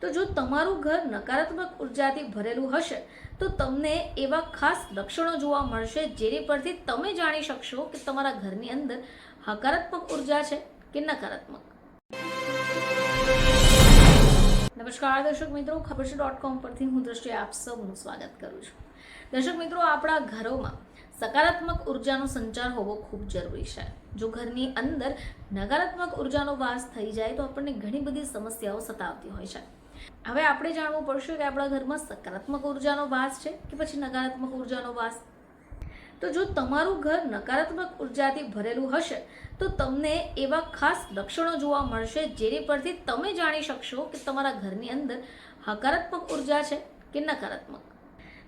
તો જો તમારું ઘર નકારાત્મક ઉર્જાથી ભરેલું હશે તો તમને એવા ખાસ લક્ષણો જોવા મળશે જેની પરથી તમે જાણી શકશો કે તમારા ઘરની અંદર હકારાત્મક ઉર્જા છે કે નકારાત્મક. નમસ્કાર દર્શક મિત્રો, ખબરછે.com પરથી હું દ્રષ્ટિ આપ સૌનું સ્વાગત કરું છું. દર્શક મિત્રો, આપણા ઘરોમાં સકારાત્મક ઉર્જાનો સંચાર હોવો ખૂબ જરૂરી છે. જો ઘરની અંદર નકારાત્મક ઉર્જાનો વાસ થઈ જાય તો આપણને ઘણી બધી સમસ્યાઓ સતાવતી હોય છે. હવે આપણે જાણવું પડશે કે આપણા ઘરમાં સકારાત્મક ઉર્જાનો વાસ છે કે પછી નકારાત્મક ઉર્જાનો વાસ. તો જો તમારું ઘર નકારાત્મક ઉર્જાથી ભરેલું હશે તો તમને એવા ખાસ લક્ષણો જોવા મળશે જેની પરથી તમે જાણી શકશો કે તમારા ઘરની અંદર હકારાત્મક ઉર્જા છે કે નકારાત્મક.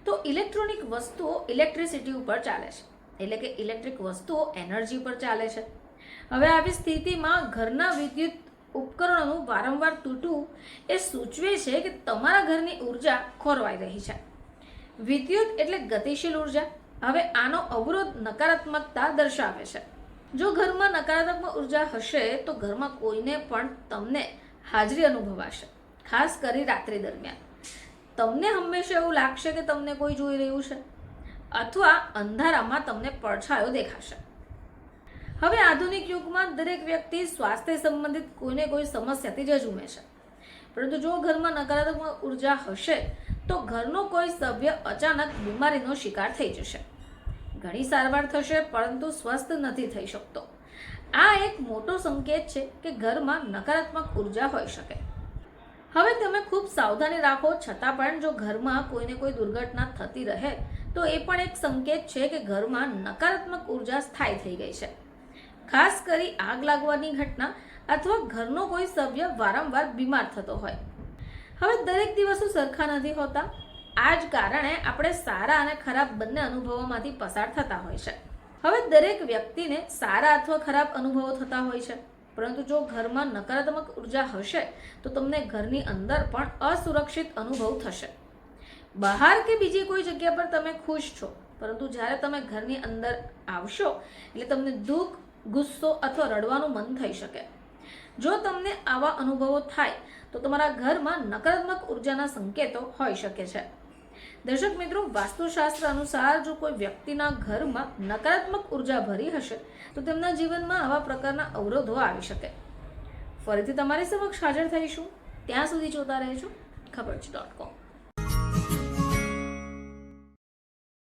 તો ઇલેક્ટ્રોનિક વસ્તુઓ ઇલેક્ટ્રિસિટી ઉપર ચાલે છે, એટલે કે ઇલેક્ટ્રિક વસ્તુઓ એનર્જી પર ચાલે છે. હવે આવી સ્થિતિમાં ઘરના વિદ્યુત ઉપકરણોનું વારંવાર તૂટવું એ સૂચવે છે કે તમારા ઘરની ઉર્જા ખોરવાઈ રહી છે. વિદ્યુત એટલે ગતિશીલ ઉર્જા. હવે આનો અવરોધ નકારાત્મકતા દર્શાવે છે. જો ઘરમાં નકારાત્મક ઉર્જા હશે તો ઘરમાં કોઈને પણ તમને હાજરી અનુભવાશે, ખાસ કરી રાત્રિ દરમિયાન. તમને હંમેશા એવું લાગશે કે તમને કોઈ જોઈ રહ્યું છે અથવા અંધારામાં તમને પડછાયો દેખાશે. હવે આધુનિક યુગમાં દરેક વ્યક્તિ સ્વાસ્થ્ય સંબંધિત કોઈને કોઈ સમસ્યાથી ઝઝૂમે છે, પરંતુ જો ઘરમાં નકારાત્મક ઉર્જા હશે તો ઘરનો કોઈ સભ્ય અચાનક બીમારીનો શિકાર થઈ જશે. ઘણી સારવાર થશે પરંતુ સ્વસ્થ નથી થઈ શકતો. આ એક મોટો સંકેત છે કે ઘરમાં નકારાત્મક ઉર્જા હોઈ શકે. હવે તમે ખૂબ સાવધાની રાખો છતાં પણ જો ઘરમાં કોઈને કોઈ દુર્ઘટના થતી રહે તો એ પણ એક સંકેત છે કે ઘરમાં નકારાત્મક ઉર્જા સ્થાયી થઈ ગઈ છે. ખાસ કરી આગ લાગવાની ઘટના અથવા ઘરનો કોઈ સભ્ય વારંવાર બીમાર થતો હોય. હવે દરેક દિવસો સરખા નથી હોતા. આ જ કારણે આપણે સારા અને ખરાબ બંને અનુભવોમાંથી પસાર થતા હોય છે. હવે દરેક વ્યક્તિને સારા અથવા ખરાબ અનુભવો થતા હોય છે, પરંતુ જો ઘરમાં નકારાત્મક ઉર્જા હશે તો તમને ઘરની અંદર પણ અસુરક્ષિત અનુભવ થશે. બહાર કે બીજી કોઈ જગ્યા પર તમે ખુશ છો, પરંતુ જ્યારે તમે ઘરની અંદર આવશો એટલે તમને દુઃખ, ગુસ્સો અથવા રડવાનું મન થઈ શકે. જો તમને આવા અનુભવો થાય તો તમારા ઘરમાં નકારાત્મક ઉર્જાના સંકેતો હોઈ શકે છે. દર્શક મિત્રો, વાસ્તુશાસ્ત્ર અનુસાર જો કોઈ વ્યક્તિના ઘરમાં નકારાત્મક ઉર્જા ભરી હશે તો તેમના જીવનમાં આવા પ્રકારના અવરોધો આવી શકે. ફરીથી તમારી સમક્ષ હાજર થઈશું. ત્યાં સુધી જોતા રહેજો ખબરછે.com.